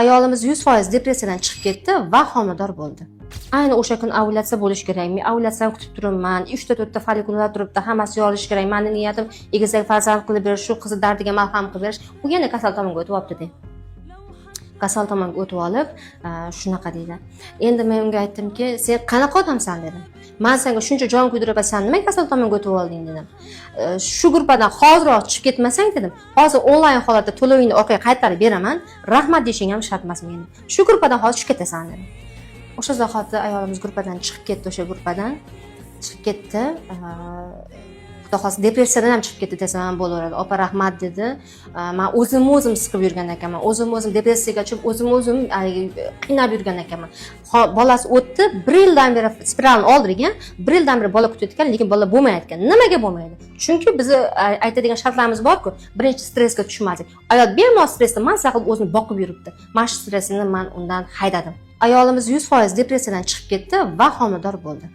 Ayolimiz 100% depressiyadan chiqib ketdi va homilador bo'ldi. Ayni o'sha kun ovulyatsiya bo'lish kerak. Men ovulyatsiyani kutib turibman. 3 ta folikullar turibdi. Hammasi yorilishi kerak. Meni niyatim egizak farzand qilib berish, shu qiz dardiga malham qilib berish. U yana kasal tomonga o'tyapti-da. Kasal tomonga o'tib olib, shunaqa deydi. Endi men unga aytdimki, "Sen qanaqa odamsan?" dedim. "Men senga shuncha jon kuydirib, sen nima kasal tomonga o'tib olding?" dedim. "Shu gruppadan hoziroq chiqib ketmasang" dedim. "Hozir onlayn holatda to'lovingni orqaga qaytarib beraman. Rahmat deshing ham shart emas menga. Shu gruppadan hozir chiqib ketasan" dedim. O'sha zahoti ayolimiz gruppadan chiqib ketdi, o'sha gruppadan chiqib ketdi. Xudo xohlasa depressiyadan ham chiqib ketdi desam ham bo'laveradi. "Opa rahmat" dedi. "Men o'zim siqib yurgan ekanman. O'zim depressiyaga tushib, o'zim qiynab yurgan ekanman. Bolasi o'tdi, 1 yildan beri spiralni oldirgan, 1 yildan beri bola kutayotgan, lekin bola bo'lmayotgan. Nimaga bo'lmaydi? Chunki bizni aytadigan shartlarimiz bor-ku. Birinchi stressga tushmaslik. Ayol bemalol stressda masa qilib o'zini boqib yuribdi. Mana shu stressini men undan haydadim. Ayolimiz 100% depressiyadan chiqib ketdi va homilador bo'ldi.